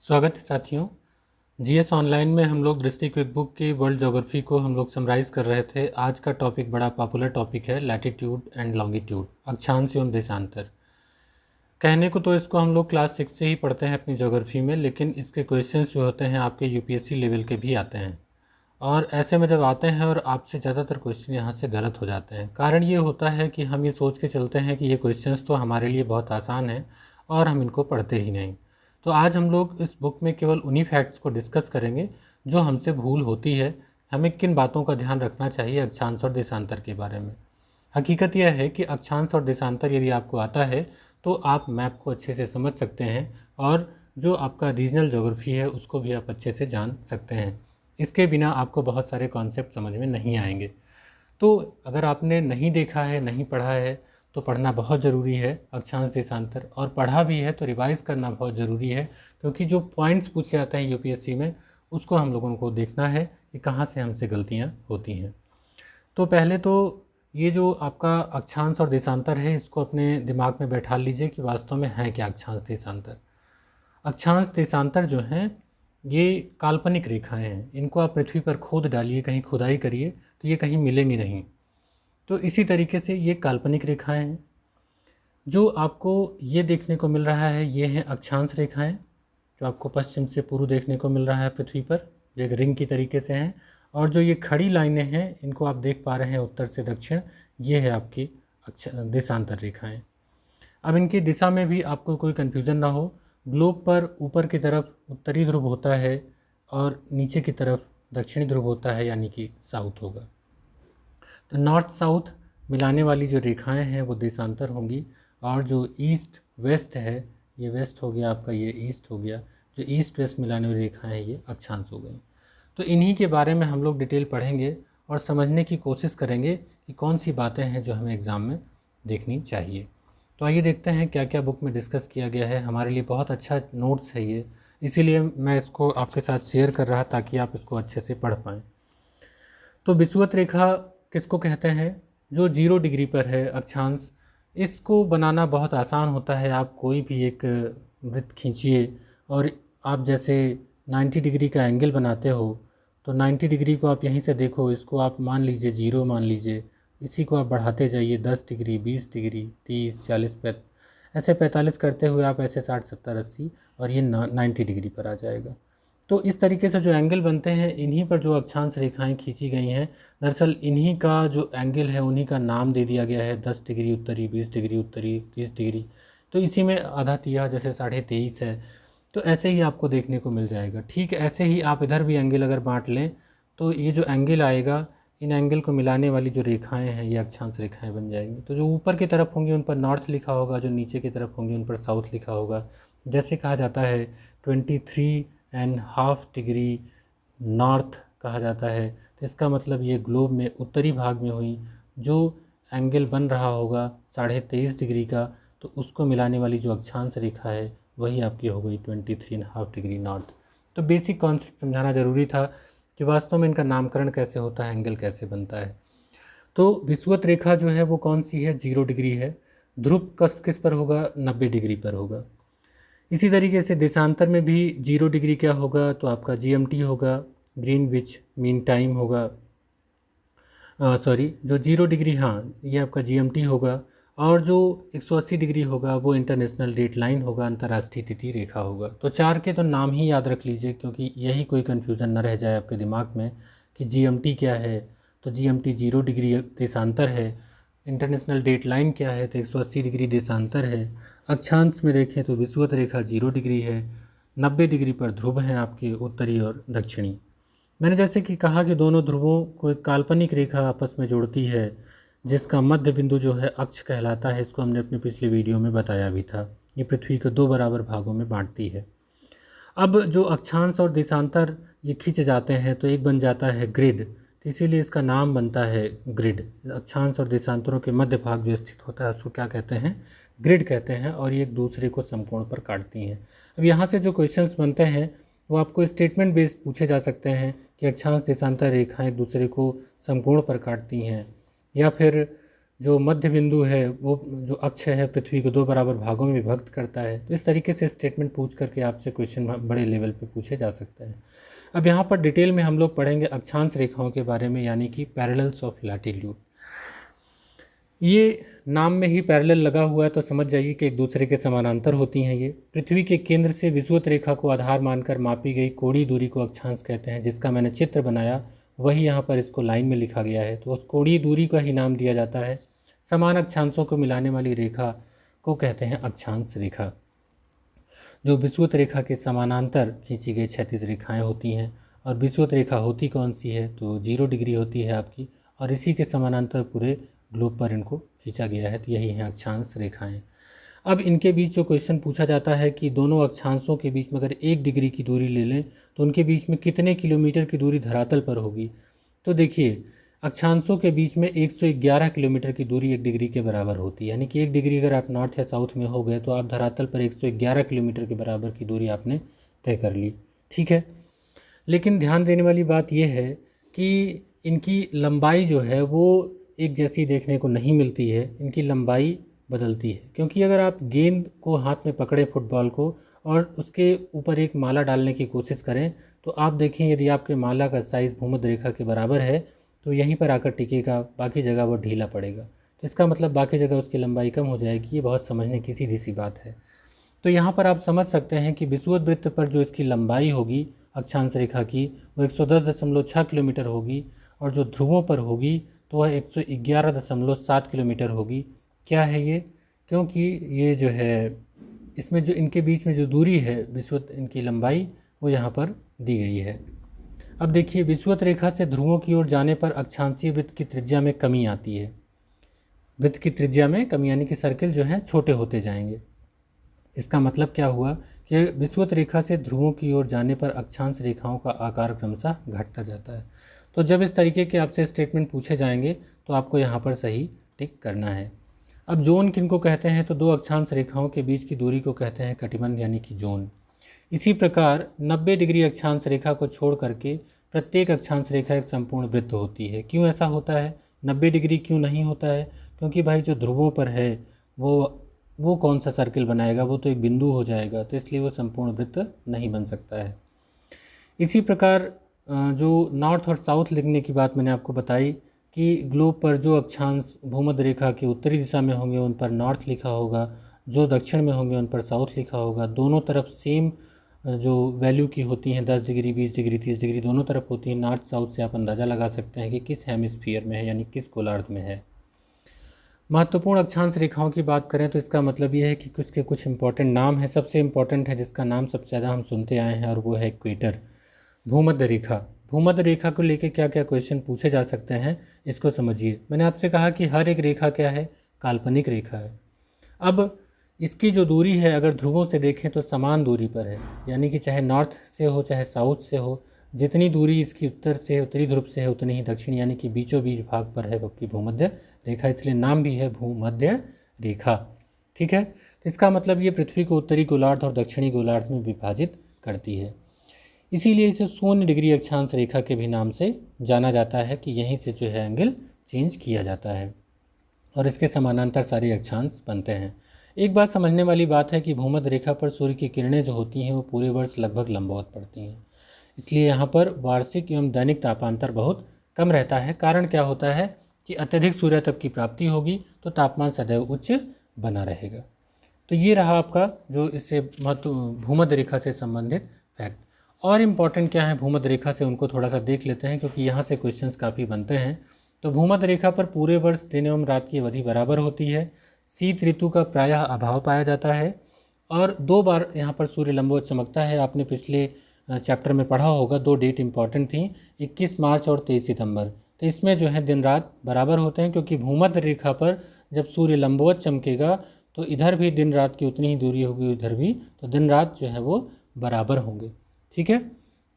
स्वागत है साथियों। जीएस ऑनलाइन में हम लोग दृष्टि क्विक बुक की वर्ल्ड ज्योग्राफी को हम लोग समराइज़ कर रहे थे। आज का टॉपिक बड़ा पॉपुलर टॉपिक है, लैटिट्यूड एंड लॉन्गिट्यूड, अक्षांश एवं देशांतर। कहने को तो इसको हम लोग क्लास 6 से ही पढ़ते हैं अपनी ज्योग्राफी में, लेकिन इसके क्वेश्चंस जो होते हैं आपके यूपीएससी लेवल के भी आते हैं। और ऐसे में जब आते हैं और आपसे ज़्यादातर क्वेश्चन यहाँ से गलत हो जाते हैं। कारण ये होता है कि हम ये सोच के चलते हैं कि ये क्वेश्चंस तो हमारे लिए बहुत आसान हैं और हम इनको पढ़ते ही नहीं। तो आज हम लोग इस बुक में केवल उन्हीं फैक्ट्स को डिस्कस करेंगे जो हमसे भूल होती है। हमें किन बातों का ध्यान रखना चाहिए अक्षांश और देशांतर के बारे में। हकीकत यह है कि अक्षांश और देशांतर यदि आपको आता है तो आप मैप को अच्छे से समझ सकते हैं और जो आपका रीजनल ज्योग्राफी है उसको भी आप अच्छे से जान सकते हैं। इसके बिना आपको बहुत सारे कॉन्सेप्ट समझ में नहीं आएंगे। तो अगर आपने नहीं देखा है, नहीं पढ़ा है, तो पढ़ना बहुत ज़रूरी है अक्षांश देशांतर, और पढ़ा भी है तो रिवाइज़ करना बहुत ज़रूरी है, क्योंकि जो पॉइंट्स पूछे जाते हैं यूपीएससी में उसको हम लोगों को देखना है कि कहाँ से हमसे गलतियाँ होती हैं। तो पहले तो ये जो आपका अक्षांश और देशांतर है इसको अपने दिमाग में बैठा लीजिए कि वास्तव में है क्या अक्षांश देशांतर। अक्षांश देशांतर जो हैं ये काल्पनिक रेखाएं हैं। इनको आप पृथ्वी पर खोद डालिए, कहीं खुदाई करिए तो ये कहीं मिलेंगी नहीं। तो इसी तरीके से ये काल्पनिक रेखाएं हैं। जो आपको ये देखने को मिल रहा है ये हैं अक्षांश रेखाएं, जो आपको पश्चिम से पूर्व देखने को मिल रहा है पृथ्वी पर, जो एक रिंग की तरीके से हैं। और जो ये खड़ी लाइनें हैं इनको आप देख पा रहे हैं उत्तर से दक्षिण, ये है आपकी देशांतर रेखाएं। अब इनकी दिशा में भी आपको कोई कन्फ्यूज़न ना हो। ग्लोब पर ऊपर की तरफ उत्तरी ध्रुव होता है और नीचे की तरफ दक्षिणी ध्रुव होता है, यानी कि साउथ होगा। तो नॉर्थ साउथ मिलाने वाली जो रेखाएं हैं वो देशांतर होंगी, और जो ईस्ट वेस्ट है, ये वेस्ट हो गया आपका, ये ईस्ट हो गया, जो ईस्ट वेस्ट मिलाने वाली रेखाएं हैं ये अक्षांश हो गई। तो इन्हीं के बारे में हम लोग डिटेल पढ़ेंगे और समझने की कोशिश करेंगे कि कौन सी बातें हैं जो हमें एग्ज़ाम में देखनी चाहिए। तो आइए देखते हैं क्या क्या बुक में डिस्कस किया गया है। हमारे लिए बहुत अच्छा नोट्स है ये, इसीलिए मैं इसको आपके साथ शेयर कर रहा ताकि आप इसको अच्छे से पढ़ पाएँ। तो विषुवत रेखा किसको कहते हैं? जो 0 डिग्री पर है अक्षांश। इसको बनाना बहुत आसान होता है। आप कोई भी एक वृत्त खींचिए और आप जैसे 90 डिग्री का एंगल बनाते हो, तो 90 डिग्री को आप यहीं से देखो, इसको आप मान लीजिए 0 मान लीजिए, इसी को आप बढ़ाते जाइए 10 डिग्री, 20 डिग्री, 30, 40, ऐसे 45 करते हुए आप ऐसे 60, 70, 80 और ये 90 डिग्री पर आ जाएगा। तो इस तरीके से जो एंगल बनते हैं, इन्हीं पर जो अक्षांश रेखाएं खींची गई हैं, दरअसल इन्हीं का जो एंगल है उन्हीं का नाम दे दिया गया है। 10 डिग्री उत्तरी, 20 डिग्री उत्तरी, 30 डिग्री, तो इसी में आधा तिया जैसे 23.5 है। तो ऐसे ही आपको देखने को मिल जाएगा। ठीक ऐसे ही आप इधर भी एंगल अगर बांट लें तो ये जो एंगल आएगा, इन एंगल को मिलाने वाली जो रेखाएं हैं ये अक्षांश रेखाएं बन जाएंगी। तो जो ऊपर की तरफ होंगी उन पर नॉर्थ लिखा होगा, जो नीचे की तरफ होंगी उन पर साउथ लिखा होगा। जैसे कहा जाता है 23.5 डिग्री नॉर्थ कहा जाता है, तो इसका मतलब ये ग्लोब में उत्तरी भाग में हुई। जो एंगल बन रहा होगा 23.5 डिग्री का, तो उसको मिलाने वाली जो अक्षांश रेखा है वही आपकी हो गई 23.5 डिग्री नॉर्थ। तो बेसिक कॉन्सेप्ट समझाना ज़रूरी था कि वास्तव में इनका नामकरण कैसे होता है, एंगल कैसे बनता है। तो विषुवत रेखा जो है वो कौन सी है? 0 डिग्री है। ध्रुव किस पर होगा? 90 डिग्री पर होगा। इसी तरीके से देशांतर में भी 0 डिग्री क्या होगा? तो आपका GMT होगा, ग्रीनविच मीन टाइम होगा। जो 0 डिग्री, हाँ, ये आपका GMT होगा। और जो 180 डिग्री होगा वो इंटरनेशनल डेट लाइन होगा, अंतर्राष्ट्रीय तिथि रेखा होगा। तो 4 के तो नाम ही याद रख लीजिए, क्योंकि यही कोई कन्फ्यूज़न न रह जाए आपके दिमाग में कि GMT क्या है। तो GMT 0 डिग्री देशांतर है। इंटरनेशनल डेट लाइन क्या है? तो 180 डिग्री देशांतर है। अक्षांश में देखें तो विषुवत रेखा 0 डिग्री है। 90 डिग्री पर ध्रुव हैं आपके उत्तरी और दक्षिणी। मैंने जैसे कि कहा कि दोनों ध्रुवों को एक काल्पनिक रेखा आपस में जोड़ती है, जिसका मध्य बिंदु जो है अक्ष कहलाता है। इसको हमने अपने पिछले वीडियो में बताया भी था। ये पृथ्वी को 2 बराबर भागों में बांटती है। अब जो अक्षांश और देशांतर ये खींच जाते हैं तो एक बन जाता है ग्रिड, तो इसीलिए इसका नाम बनता है ग्रिड। अक्षांश और देशांतरों के मध्य भाग जो स्थित होता है उसको क्या कहते हैं? ग्रिड कहते हैं। और ये एक दूसरे को समकोण पर काटती हैं। अब यहाँ से जो क्वेश्चंस बनते हैं वो आपको स्टेटमेंट बेस्ड पूछे जा सकते हैं कि अक्षांश देशांतर रेखाएं दूसरे को समकोण पर काटती हैं, या फिर जो मध्य बिंदु है वो जो अक्ष है पृथ्वी को दो बराबर भागों में विभक्त करता है। तो इस तरीके से स्टेटमेंट पूछ करके आपसे क्वेश्चन बड़े लेवल पे पूछे जा सकते हैं। अब यहाँ पर डिटेल में हम लोग पढ़ेंगे अक्षांश रेखाओं के बारे में, यानी कि पैरेलल्स ऑफ लैटिट्यूड। ये नाम में ही पैरेलल लगा हुआ है तो समझ जाइए कि एक दूसरे के समानांतर होती हैं। ये पृथ्वी के केंद्र से विषुवत रेखा को आधार मानकर मापी गई कोणीय दूरी को अक्षांश कहते हैं। जिसका मैंने चित्र बनाया वही यहाँ पर इसको लाइन में लिखा गया है, तो उस कोणीय दूरी का ही नाम दिया जाता है। समान अक्षांशों को मिलाने वाली रेखा को कहते हैं अक्षांश रेखा। जो विषुवत रेखा के समानांतर खींची गई क्षैतिज रेखाएं होती हैं। और विषुवत रेखा होती कौन सी है, तो 0 डिग्री होती है आपकी, और इसी के समानांतर पूरे ग्लोब पर इनको खींचा गया है, तो यही है अक्षांश रेखाएं। अब इनके बीच जो क्वेश्चन पूछा जाता है कि दोनों अक्षांशों के बीच में अगर 1 डिग्री की दूरी ले लें तो उनके बीच में कितने किलोमीटर की दूरी धरातल पर होगी। तो देखिए, अक्षांशों के बीच में 111 किलोमीटर की दूरी 1 डिग्री के बराबर होती है, यानी कि 1 डिग्री अगर आप नॉर्थ या साउथ में हो गए तो आप धरातल पर 111 किलोमीटर के बराबर की दूरी आपने तय कर ली। ठीक है, लेकिन ध्यान देने वाली बात यह है कि इनकी लंबाई जो है वो एक जैसी देखने को नहीं मिलती है, इनकी लंबाई बदलती है। क्योंकि अगर आप गेंद को हाथ में पकड़ें फुटबॉल को और उसके ऊपर एक माला डालने की कोशिश करें तो आप देखें यदि आपके माला का साइज़ भूमध्य रेखा के बराबर है तो यहीं पर आकर टिकेगा, बाकी जगह वो ढीला पड़ेगा। तो इसका मतलब बाकी जगह उसकी लंबाई कम हो जाएगी। ये बहुत समझने की सीधी सी बात है। तो यहाँ पर आप समझ सकते हैं कि विषुवत वृत्त पर जो इसकी लंबाई होगी अक्षांश रेखा की वो 110.6 किलोमीटर होगी, और जो ध्रुवों पर होगी तो वह 111.7 किलोमीटर होगी। क्या है ये, क्योंकि ये जो है इसमें जो इनके बीच में जो दूरी है विषुवत इनकी लंबाई वो यहाँ पर दी गई है। अब देखिए, विषुवत रेखा से ध्रुवों की ओर जाने पर अक्षांशीय वृत्त की त्रिज्या में कमी आती है। वृत्त की त्रिज्या में कमी यानी कि सर्किल जो है छोटे होते जाएंगे। इसका मतलब क्या हुआ कि विषुवत रेखा से ध्रुवों की ओर जाने पर अक्षांश रेखाओं का आकार क्रमशः घटता जाता है। तो जब इस तरीके के आपसे स्टेटमेंट पूछे जाएंगे तो आपको यहाँ पर सही टिक करना है। अब जोन किनको कहते हैं, तो दो अक्षांश रेखाओं के बीच की दूरी को कहते हैं कटिबंध यानी कि जोन। इसी प्रकार 90 डिग्री अक्षांश रेखा को छोड़ करके प्रत्येक अक्षांश रेखा एक संपूर्ण वृत्त होती है। क्यों ऐसा होता है, 90 डिग्री क्यों नहीं होता है, क्योंकि भाई जो ध्रुवों पर है वो कौन सा सर्किल बनाएगा, वो तो एक बिंदु हो जाएगा, तो इसलिए वो संपूर्ण वृत्त नहीं बन सकता है। इसी प्रकार जो नॉर्थ और साउथ लिखने की बात मैंने आपको बताई कि ग्लोब पर जो अक्षांश भूमध्य रेखा की उत्तरी दिशा में होंगे उन पर नॉर्थ लिखा होगा, जो दक्षिण में होंगे उन पर साउथ लिखा होगा। दोनों तरफ सेम जो वैल्यू की होती हैं 10 डिग्री 20 डिग्री 30 डिग्री दोनों तरफ होती हैं। नॉर्थ साउथ से आप अंदाज़ा लगा सकते हैं कि किस हेमिस्फीयर में है, यानी किस गोलार्ध में है। महत्वपूर्ण अक्षांश रेखाओं की बात करें तो इसका मतलब ये है कि उसके कुछ इंपॉर्टेंट नाम है। सबसे इम्पॉर्टेंट है जिसका नाम सबसे ज़्यादा हम सुनते आए हैं और वो है इक्वेटर, भूमध्य रेखा। भूमध्य रेखा को लेकर क्या क्या क्वेश्चन पूछे जा सकते हैं इसको समझिए। मैंने आपसे कहा कि हर एक रेखा क्या है, काल्पनिक रेखा है। अब इसकी जो दूरी है अगर ध्रुवों से देखें तो समान दूरी पर है, यानी कि चाहे नॉर्थ से हो चाहे साउथ से हो, जितनी दूरी इसकी उत्तर से उत्तरी ध्रुव से है उतनी ही दक्षिण यानी कि बीचों बीच भाग पर है वक्की भूमध्य रेखा, इसलिए नाम भी है भूमध्य रेखा। ठीक है, तो इसका मतलब ये पृथ्वी को उत्तरी गोलार्ध और दक्षिणी गोलार्ध में विभाजित करती है। इसीलिए इसे 0 डिग्री अक्षांश रेखा के भी नाम से जाना जाता है कि यहीं से जो है एंगल चेंज किया जाता है और इसके समानांतर सारे अक्षांश बनते हैं। एक बात समझने वाली बात है कि भूमध्य रेखा पर सूर्य की किरणें जो होती हैं वो पूरे वर्ष लगभग लंबवत पड़ती हैं, इसलिए यहाँ पर वार्षिक एवं दैनिक तापांतर बहुत कम रहता है। कारण क्या होता है कि अत्यधिक सूर्य तप की प्राप्ति होगी तो तापमान सदैव उच्च बना रहेगा। तो ये रहा आपका जो इससे भूमध्य रेखा से संबंधित फैक्ट। और इम्पॉर्टेंट क्या है भूमध्य रेखा से, उनको थोड़ा सा देख लेते हैं क्योंकि यहाँ से क्वेश्चंस काफ़ी बनते हैं। तो भूमध्य रेखा पर पूरे वर्ष दिन एवं रात की अवधि बराबर होती है। शीत ऋतु का प्रायः अभाव पाया जाता है और 2 बार यहाँ पर सूर्य लंबवत चमकता है। आपने पिछले चैप्टर में पढ़ा होगा, 2 डेट इंपॉर्टेंट थी, 21 मार्च और 23 सितंबर। तो इसमें जो है दिन रात बराबर होते हैं क्योंकि भूमध्य रेखा पर जब सूर्य लंबवत चमकेगा तो इधर भी दिन रात की उतनी ही दूरी होगी, इधर भी, तो दिन रात जो है वो बराबर होंगे। ठीक है,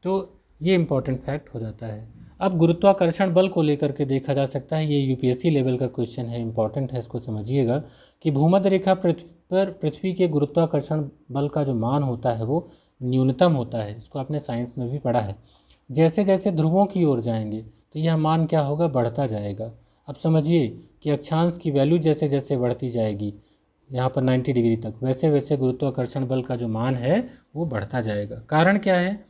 तो ये इंपॉर्टेंट फैक्ट हो जाता है। अब गुरुत्वाकर्षण बल को लेकर के देखा जा सकता है, ये यूपीएससी लेवल का क्वेश्चन है, इंपॉर्टेंट है, इसको समझिएगा कि भूमध्य रेखा पर पृथ्वी के गुरुत्वाकर्षण बल का जो मान होता है वो न्यूनतम होता है। इसको आपने साइंस में भी पढ़ा है। जैसे जैसे ध्रुवों की ओर जाएंगे तो यह मान क्या होगा, बढ़ता जाएगा। अब समझिए कि अक्षांश की वैल्यू जैसे जैसे बढ़ती जाएगी यहाँ पर 90 डिग्री तक, वैसे वैसे गुरुत्वाकर्षण बल का जो मान है वो बढ़ता जाएगा। कारण क्या है?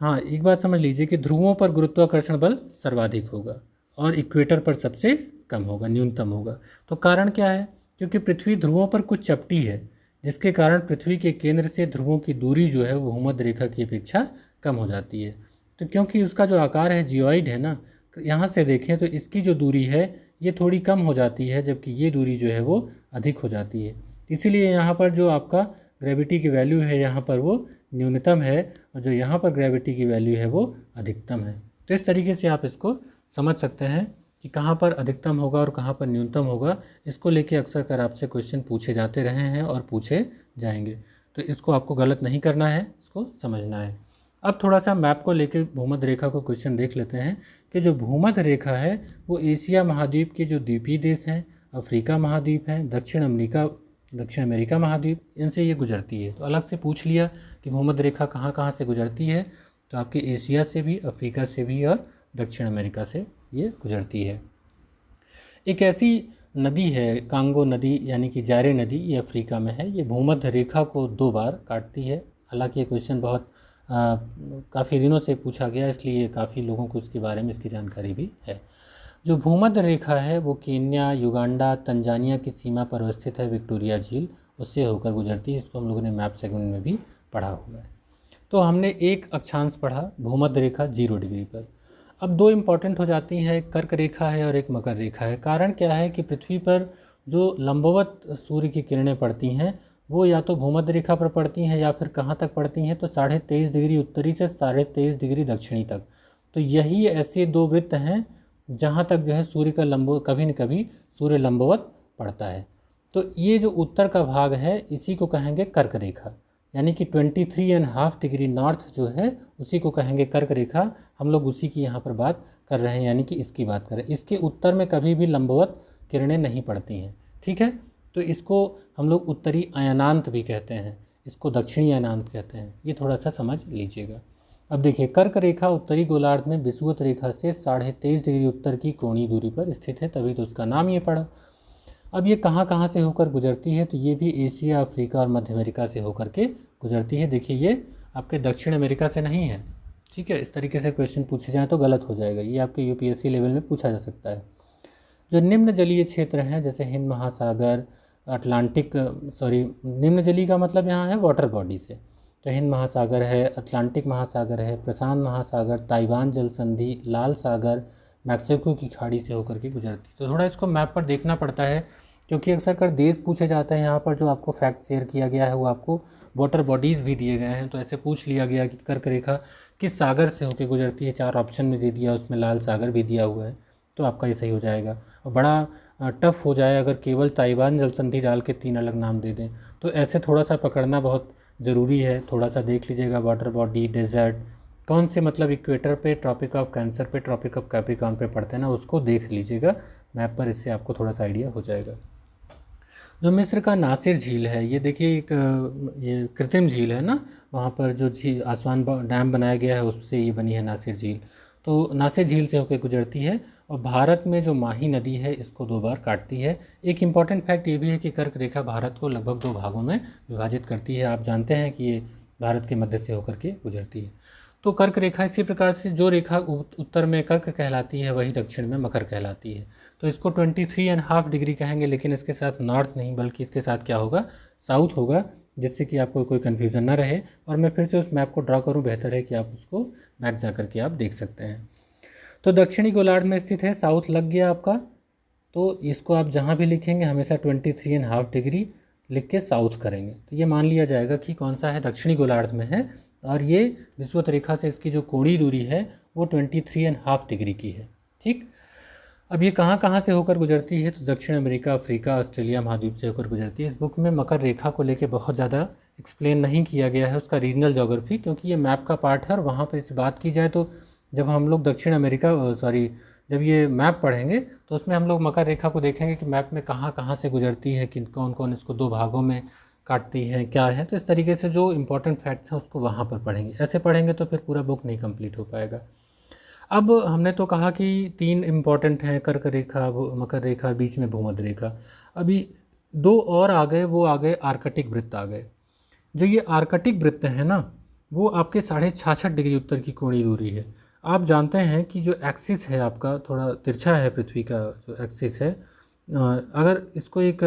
हाँ, एक बात समझ लीजिए कि ध्रुवों पर गुरुत्वाकर्षण बल सर्वाधिक होगा और इक्वेटर पर सबसे कम होगा, न्यूनतम होगा। तो कारण क्या है? क्योंकि पृथ्वी ध्रुवों पर कुछ चपटी है, जिसके कारण पृथ्वी के केंद्र से ध्रुवों की दूरी जो है वो भूमध्य रेखा की अपेक्षा कम हो जाती है। तो क्योंकि उसका जो आकार है जियोइड है ना, यहाँ से देखें तो इसकी जो दूरी है ये थोड़ी कम हो जाती है, जबकि ये दूरी जो है वो अधिक हो जाती है। इसीलिए यहाँ पर जो आपका ग्रेविटी की वैल्यू है यहाँ पर वो न्यूनतम है, और जो यहाँ पर ग्रेविटी की वैल्यू है वो अधिकतम है। तो इस तरीके से आप इसको समझ सकते हैं कि कहाँ पर अधिकतम होगा और कहाँ पर न्यूनतम होगा। इसको लेके अक्सर कर आपसे क्वेश्चन पूछे जाते रहे हैं और पूछे जाएंगे, तो इसको आपको गलत नहीं करना है, इसको समझना है। अब थोड़ा सा मैप को लेकर भूमध्य रेखा को क्वेश्चन देख लेते हैं कि जो भूमध्य रेखा है वो एशिया महाद्वीप के जो द्वीपीय देश हैं, अफ्रीका महाद्वीप है, दक्षिण अमेरिका महाद्वीप, इनसे ये गुजरती है। तो अलग से पूछ लिया कि भूमध्य रेखा कहाँ कहाँ से गुजरती है, तो आपके एशिया से भी, अफ्रीका से भी और दक्षिण अमेरिका से ये गुजरती है। एक ऐसी नदी है कांगो नदी, यानी कि जारे नदी, ये अफ्रीका में है। ये भूमध्य रेखा को 2 बार काटती है। हालांकि ये क्वेश्चन बहुत काफ़ी दिनों से पूछा गया, इसलिए काफ़ी लोगों को इसके बारे में इसकी जानकारी भी है। जो भूमध्य रेखा है वो केन्या, युगांडा, तंजानिया की सीमा पर अवस्थित है। विक्टोरिया झील उससे होकर गुजरती है। इसको हम लोगों ने मैप सेगमेंट में भी पढ़ा हुआ है। तो हमने एक अक्षांश पढ़ा भूमध्य रेखा 0 डिग्री पर। अब 2 इम्पॉर्टेंट हो जाती हैं, एक कर्क रेखा है और एक मकर रेखा है। कारण क्या है कि पृथ्वी पर जो लंबवत सूर्य की किरणें पड़ती हैं वो या तो भूमध्य रेखा पर पड़ती हैं या फिर कहाँ तक पड़ती हैं, तो 23.5 डिग्री उत्तरी से 23.5 डिग्री दक्षिणी तक। तो यही ऐसे 2 वृत्त हैं जहाँ तक जो है सूर्य का कभी न कभी सूर्य लंबवत पड़ता है। तो ये जो उत्तर का भाग है इसी को कहेंगे कर्क रेखा, यानी कि 23.5 डिग्री नॉर्थ जो है उसी को कहेंगे कर्क रेखा। हम लोग उसी की यहाँ पर बात कर रहे हैं, यानी कि इसकी बात करें। इसके उत्तर में कभी भी लंबवत किरणें नहीं पड़ती हैं, ठीक है। तो इसको हम लोग उत्तरी अयनांत भी कहते हैं, इसको दक्षिणी अयनांत कहते हैं। ये थोड़ा सा समझ लीजिएगा। अब देखिए, कर्क रेखा उत्तरी गोलार्ध में विषुवत रेखा से 23.5 डिग्री उत्तर की कोणीय दूरी पर स्थित है, तभी तो उसका नाम ये पड़ा। अब ये कहाँ कहाँ से होकर गुजरती है, तो ये भी एशिया, अफ्रीका और मध्य अमेरिका से होकर के गुजरती है। देखिए, ये आपके दक्षिण अमेरिका से नहीं है, ठीक है। इस तरीके से क्वेश्चन पूछे जाएँ तो गलत हो जाएगा। ये आपके यूपीएससी लेवल में पूछा जा सकता है। जो निम्न जलीय क्षेत्र हैं जैसे हिंद महासागर, निम्न जलीय का मतलब यहाँ है वाटर बॉडी से, तो हिंद महासागर है, अटलांटिक महासागर है, प्रशांत महासागर, ताइवान जल संधि, लाल सागर, मैक्सिको की खाड़ी से होकर के गुजरती। तो थोड़ा इसको मैप पर देखना पड़ता है, क्योंकि अक्सर कर देश पूछे जाते हैं। यहाँ पर जो आपको फैक्ट शेयर किया गया है वो आपको वाटर बॉडीज़ भी दिए गए हैं। तो ऐसे पूछ लिया गया कि कर्क रेखा किस सागर से होकर गुजरती है, 4 ऑप्शन में दे दिया, उसमें लाल सागर भी दिया हुआ है, तो आपका ये सही हो जाएगा। और बड़ा टफ हो जाए अगर केवल ताइवान जल संधि डाल के 3 अलग नाम दे दें, तो ऐसे थोड़ा सा पकड़ना बहुत ज़रूरी है। थोड़ा सा देख लीजिएगा, वाटर बॉडी, डेजर्ट, कौन से मतलब इक्वेटर पे, ट्रॉपिक ऑफ कैंसर पे, ट्रॉपिक ऑफ कैप्रिकॉर्न पे पड़ते हैं ना, उसको देख लीजिएगा मैप पर, इससे आपको थोड़ा सा आइडिया हो जाएगा। जो मिस्र का नासिर झील है, ये देखिए एक ये कृत्रिम झील है ना, वहाँ पर जो झील आसवान डैम बनाया गया है उससे ये बनी है नासिर झील। तो नासिर झील से होकर गुजरती है। और भारत में जो माही नदी है इसको 2 बार काटती है। एक इम्पॉर्टेंट फैक्ट ये भी है कि कर्क रेखा भारत को लगभग 2 भागों में विभाजित करती है। आप जानते हैं कि ये भारत के मध्य से होकर के गुजरती है। तो कर्क रेखा इसी प्रकार से, जो रेखा उत्तर में कर्क कहलाती है वही दक्षिण में मकर कहलाती है। तो इसको 23.5 डिग्री कहेंगे, लेकिन इसके साथ नॉर्थ नहीं बल्कि इसके साथ क्या होगा, साउथ होगा, जिससे कि आपको कोई कन्फ्यूज़न ना रहे। और मैं फिर से उस मैप को ड्रा करूँ, बेहतर है कि आप उसको बैक जा करके आप देख सकते हैं। तो दक्षिणी गोलार्ध में स्थित है, साउथ लग गया आपका। तो इसको आप जहाँ भी लिखेंगे हमेशा 23.5 डिग्री लिख के साउथ करेंगे, तो ये मान लिया जाएगा कि कौन सा है, दक्षिणी गोलार्ध में है। और ये विषुवत रेखा से इसकी जो कोणीय दूरी है वो 23.5 डिग्री की है, ठीक। अब ये कहाँ कहाँ से होकर गुजरती है, तो दक्षिण अमेरिका, अफ्रीका, ऑस्ट्रेलिया महाद्वीप से होकर गुजरती है। इस बुक में मकर रेखा को लेके बहुत ज़्यादा एक्सप्लेन नहीं किया गया है, उसका रीजनल ज्योग्राफी, क्योंकि ये मैप का पार्ट है। और वहाँ पर इस बात की जाए तो जब हम लोग जब ये मैप पढ़ेंगे तो उसमें हम लोग मकर रेखा को देखेंगे कि मैप में कहाँ कहाँ से गुजरती है, कि कौन कौन इसको 2 भागों में काटती है, क्या है। तो इस तरीके से जो इंपॉर्टेंट फैक्ट्स हैं उसको वहाँ पर पढ़ेंगे। ऐसे पढ़ेंगे तो फिर पूरा बुक नहीं कंप्लीट हो पाएगा। अब हमने तो कहा कि 3 इम्पॉर्टेंट हैं, कर्क रेखा, मकर रेखा, बीच में भूमध्य रेखा। अभी 2 और आ गए, वो आ गए आर्कटिक वृत्त आ गए। जो ये आर्कटिक वृत्त है ना, वो आपके 66.5 डिग्री उत्तर की कोणीय दूरी है। आप जानते हैं कि जो एक्सिस है आपका थोड़ा तिरछा है, पृथ्वी का जो एक्सिस है, अगर इसको एक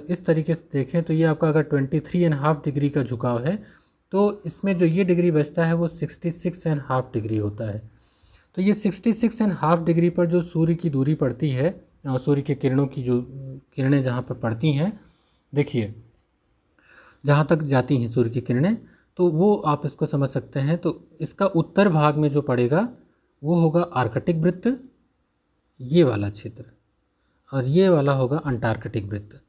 इस तरीके से देखें तो ये आपका अगर 23.5 डिग्री का झुकाव है, तो इसमें जो ये डिग्री बचता है वो 66.5 डिग्री होता है। तो ये 66.5 डिग्री पर जो सूर्य की दूरी पड़ती है, सूर्य के किरणों की जो किरणें जहाँ पर पड़ती हैं, देखिए जहाँ तक जाती हैं सूर्य की किरणें, तो वो आप इसको समझ सकते हैं। तो इसका उत्तर भाग में जो पड़ेगा वो होगा आर्कटिक वृत्त, ये वाला क्षेत्र, और ये वाला होगा अंटार्कटिक वृत्त।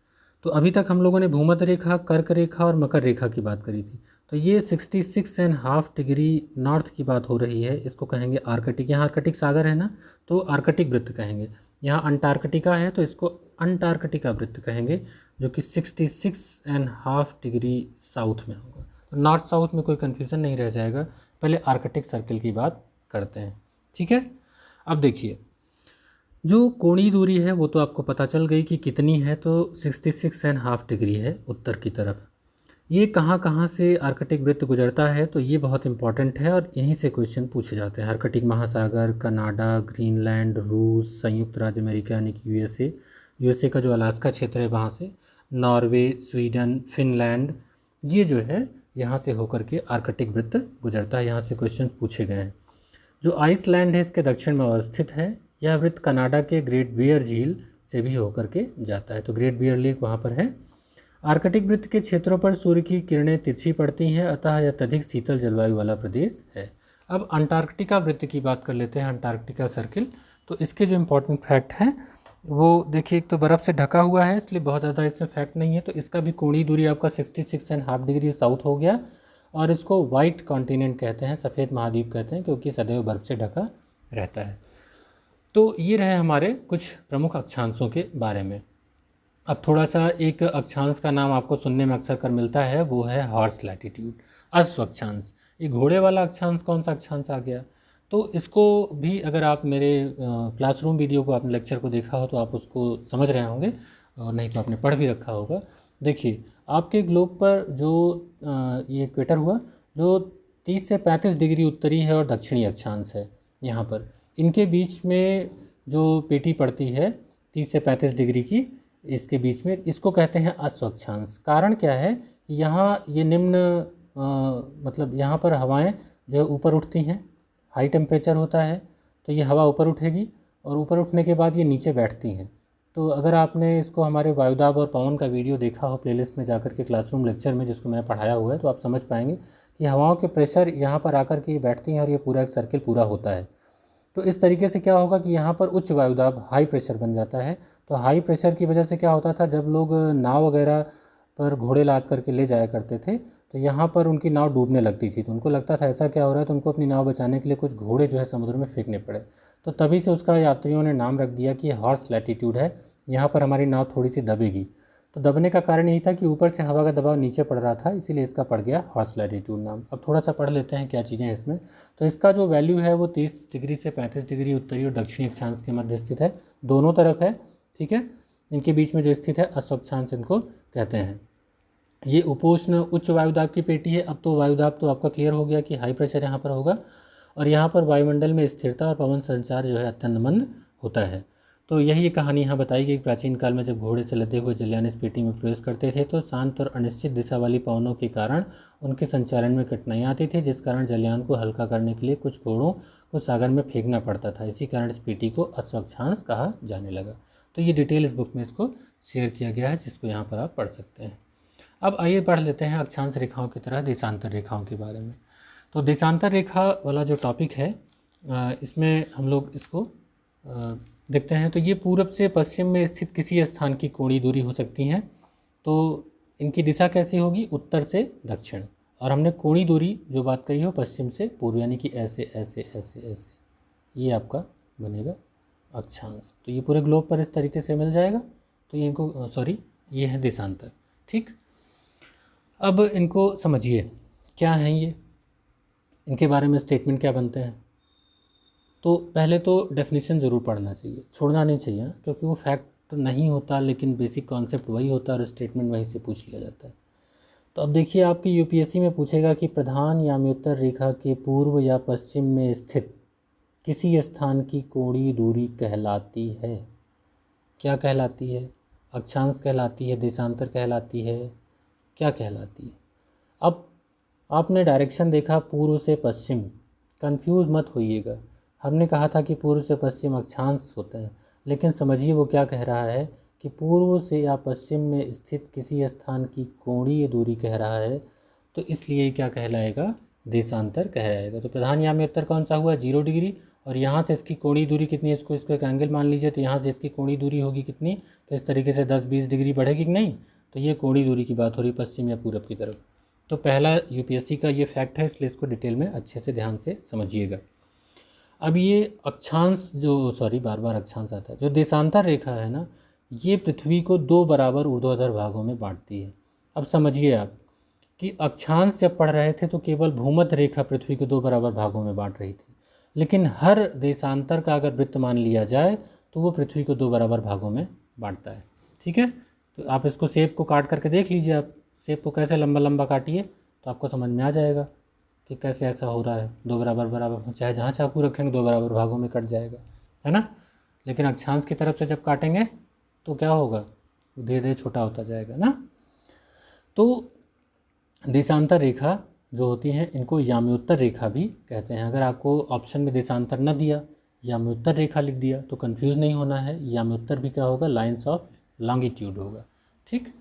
तो अभी तक हम लोगों ने भूमध्य रेखा, कर्क रेखा और मकर रेखा की बात करी थी। तो ये 66.5 डिग्री नॉर्थ की बात हो रही है, इसको कहेंगे आर्कटिक। यहाँ आर्कटिक सागर है ना, तो आर्कटिक वृत्त कहेंगे। यहाँ अंटार्कटिका है तो इसको अंटार्कटिका वृत्त कहेंगे, जो कि 66.5 डिग्री साउथ में होगा। तो नॉर्थ साउथ में कोई कन्फ्यूज़न नहीं रह जाएगा। पहले आर्कटिक सर्कल की बात करते हैं, ठीक है। अब देखिए, जो कोणीय दूरी है वो तो आपको पता चल गई कि कितनी है, तो 66.5 डिग्री है उत्तर की तरफ। ये कहाँ कहाँ से आर्कटिक वृत्त गुजरता है, तो ये बहुत इंपॉर्टेंट है और इन्हीं से क्वेश्चन पूछे जाते हैं। आर्कटिक महासागर, कनाडा, ग्रीनलैंड, रूस, संयुक्त राज्य अमेरिका यानी कि यूएसए का जो अलास्का क्षेत्र है वहाँ से, नॉर्वे, स्वीडन, फिनलैंड, ये जो है यहाँ से होकर के आर्कटिक वृत्त गुजरता है। यहाँ से क्वेश्चन पूछे गए हैं। जो आइसलैंड है इसके दक्षिण में अवस्थित है। यह वृत्त कनाडा के ग्रेट बियर झील से भी होकर के जाता है, तो ग्रेट बियर लेक वहाँ पर है। आर्कटिक वृत्त के क्षेत्रों पर सूर्य की किरणें तिरछी पड़ती हैं, अतः यह अत्यधिक शीतल जलवायु वाला प्रदेश है। अब अंटार्कटिका वृत्त की बात कर लेते हैं, अंटार्कटिका सर्किल। तो इसके जो इम्पोर्टेंट फैक्ट हैं वो देखिए, एक तो बर्फ़ से ढका हुआ है इसलिए बहुत ज़्यादा इसमें फैक्ट नहीं है। तो इसका भी कोणीय दूरी आपका 66.5 डिग्री साउथ हो गया, और इसको वाइट कॉन्टिनेंट कहते हैं, सफ़ेद महाद्वीप कहते हैं, क्योंकि सदैव बर्फ़ से ढका रहता है। तो ये रहे हमारे कुछ प्रमुख अक्षांशों के बारे में। अब थोड़ा सा एक अक्षांश का नाम आपको सुनने में अक्सर कर मिलता है, वो है हॉर्स लैटिट्यूड, अश्व अक्षांश। ये घोड़े वाला अक्षांश कौन सा अक्षांश आ गया? तो इसको भी अगर आप मेरे क्लासरूम वीडियो को, आपने लेक्चर को देखा हो तो आप उसको समझ रहे होंगे, और नहीं तो आपने पढ़ भी रखा होगा। देखिए, आपके ग्लोब पर जो ये इक्वेटर हुआ, जो 30 से 35 डिग्री उत्तरी है और दक्षिणी अक्षांश है, यहाँ पर इनके बीच में जो पेटी पड़ती है 30 से 35 डिग्री की, इसके बीच में, इसको कहते हैं अश्व अक्षांश। कारण क्या है? यहाँ ये निम्न मतलब यहाँ पर हवाएं जो ऊपर उठती हैं, हाई टेम्परेचर होता है, तो ये हवा ऊपर उठेगी और ऊपर उठने के बाद ये नीचे बैठती हैं। तो अगर आपने इसको हमारे वायुदाब और पवन का वीडियो देखा हो प्लेलिस्ट में जाकर के, क्लासरूम लेक्चर में जिसको मैंने पढ़ाया हुआ है, तो आप समझ पाएंगे कि हवाओं के प्रेशर यहाँ पर आकर के बैठती हैं और ये पूरा एक सर्किल पूरा होता है। तो इस तरीके से क्या होगा कि यहाँ पर उच्च वायुदाब, हाई प्रेशर बन जाता है। तो हाई प्रेशर की वजह से क्या होता था, जब लोग नाव वगैरह पर घोड़े लाद करके ले जाया करते थे, तो यहाँ पर उनकी नाव डूबने लगती थी। तो उनको लगता था ऐसा क्या हो रहा है, तो उनको अपनी नाव बचाने के लिए कुछ घोड़े जो है समुद्र में फेंकने पड़े। तो तभी से उसका यात्रियों ने नाम रख दिया कि हॉर्स लैटिट्यूड है, यहाँ पर हमारी नाव थोड़ी सी दबेगी। तो दबने का कारण यही था कि ऊपर से हवा का दबाव नीचे पड़ रहा था, इसीलिए इसका पड़ गया हॉर्स लैटिट्यूड नाम। अब थोड़ा सा पढ़ लेते हैं क्या चीज़ें हैं इसमें। तो इसका जो वैल्यू है वो 30 डिग्री से 35 डिग्री उत्तरी और दक्षिणी अक्षांश के मध्य स्थित है, दोनों तरफ है, ठीक है। इनके बीच में जो स्थित है अश्व अक्षांश इनको कहते हैं। ये उपोष्ण उच्च वायुदाब की पेटी है। अब तो वायुदाब तो आपका क्लियर हो गया कि हाई प्रेशर यहाँ पर होगा, और यहाँ पर वायुमंडल में स्थिरता और पवन संचार जो है अत्यंत मंद होता है। तो यही कहानी यहाँ बताई गई। प्राचीन काल में जब घोड़े से लदे हुए जलयान इस पेटी में प्रवेश करते थे, तो शांत और अनिश्चित दिशा वाली पवनों के कारण उनके संचालन में कठिनाइयाँ आती थी, जिस कारण जलयान को हल्का करने के लिए कुछ घोड़ों को सागर में फेंकना पड़ता था। इसी कारण इस पेटी को अश्व अक्षांश कहा जाने लगा। तो ये डिटेल इस बुक में इसको शेयर किया गया है, जिसको यहाँ पर आप पढ़ सकते हैं। अब आइए पढ़ लेते हैं अक्षांश रेखाओं की तरह देशांतर रेखाओं के बारे में। तो देशांतर रेखा वाला जो टॉपिक है, इसमें हम लोग इसको देखते हैं। तो ये पूरब से पश्चिम में स्थित किसी स्थान की कोणीय दूरी हो सकती हैं। तो इनकी दिशा कैसी होगी? उत्तर से दक्षिण। और हमने कोणीय दूरी जो बात करी हो पश्चिम से पूर्व, यानी कि ऐसे ऐसे ऐसे ऐसे, ये आपका बनेगा अक्षांश। तो ये पूरे ग्लोब पर इस तरीके से मिल जाएगा। तो ये इनको ये है देशांतर, ठीक। अब इनको समझिए क्या हैं ये, इनके बारे में स्टेटमेंट क्या बनते हैं। तो पहले तो डेफिनेशन ज़रूर पढ़ना चाहिए, छोड़ना नहीं चाहिए, क्योंकि वो फैक्ट नहीं होता लेकिन बेसिक कॉन्सेप्ट वही होता है और स्टेटमेंट वहीं से पूछ लिया जाता है। तो अब देखिए आपकी यूपीएससी में पूछेगा कि प्रधान याम्योत्तर रेखा के पूर्व या पश्चिम में स्थित किसी स्थान की कोणीय दूरी कहलाती है। क्या कहलाती है? अक्षांश कहलाती है, देशांतर कहलाती है, क्या कहलाती है? अब आपने डायरेक्शन देखा पूर्व से पश्चिम, कंफ्यूज मत होइएगा। हमने कहा था कि पूर्व से पश्चिम अक्षांश होते हैं, लेकिन समझिए वो क्या कह रहा है कि पूर्व से या पश्चिम में स्थित किसी स्थान की कोणीय दूरी कह रहा है, तो इसलिए क्या कहलाएगा? देशांतर कहलाएगा। तो प्रधान याम्योत्तर कौन सा हुआ? 0 डिग्री, और यहाँ से इसकी कोणीय दूरी कितनी है? इसको एक एंगल मान लीजिए, तो यहाँ से इसकी कोणीय दूरी होगी कितनी? तो इस तरीके से 10-20 डिग्री बढ़ेगी कि नहीं? तो ये कोणीय दूरी की बात हो रही पश्चिम या पूरब की तरफ। तो पहला यूपीएससी का ये फैक्ट है, इसलिए इसको डिटेल में अच्छे से ध्यान से समझिएगा। अब ये अक्षांश बार बार अक्षांश आता है, जो देशांतर रेखा है ना, ये पृथ्वी को 2 बराबर ऊर्ध्वाधर भागों में बांटती है। अब समझिए आप कि अक्षांश जब पढ़ रहे थे तो केवल भूमध्य रेखा पृथ्वी को 2 बराबर भागों में बांट रही थी, लेकिन हर देशांतर का अगर वृत्त मान लिया जाए तो वो पृथ्वी को 2 बराबर भागों में बांटता है। ठीक है, तो आप इसको सेब को काट करके देख लीजिए, आप सेब को कैसे लंबा लंबा काटिए तो आपको समझ में आ जाएगा कि कैसे ऐसा हो रहा है। 2 बराबर बराबर, चाहे जहाँ चाकू रखेंगे 2 बराबर भागों में कट जाएगा, है ना। लेकिन अक्षांश की तरफ से जब काटेंगे तो क्या होगा? धीरे धीरे छोटा होता जाएगा ना। तो देशांतर रेखा जो होती हैं इनको याम्योत्तर रेखा भी कहते हैं। अगर आपको ऑप्शन में देशांतर न दिया, याम्योत्तर रेखा लिख दिया, तो कंफ्यूज नहीं होना है। याम्योत्तर भी क्या होगा? लाइन्स ऑफ लॉन्गिट्यूड होगा। ठीक,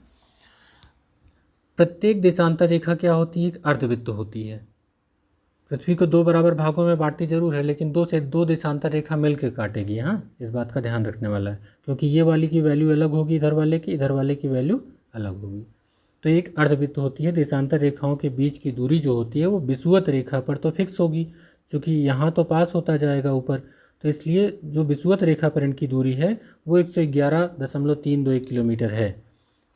प्रत्येक देशांतर रेखा क्या होती है? एक अर्धवृत्त होती है। पृथ्वी को 2 बराबर भागों में बांटती जरूर है, लेकिन 2 से 2 देशांतर रेखा मिलकर काटेगी। हाँ, इस बात का ध्यान रखने वाला है, क्योंकि ये वाली की वैल्यू अलग होगी, इधर वाले की वैल्यू अलग होगी। तो एक अर्धवृत्त होती है। देशांतर रेखाओं के बीच की दूरी जो होती है वो विषुवत रेखा पर तो फिक्स होगी, क्योंकि यहाँ तो पास होता जाएगा ऊपर, तो इसलिए जो विषुवत रेखा पर इनकी दूरी है वो 111.321 किलोमीटर है,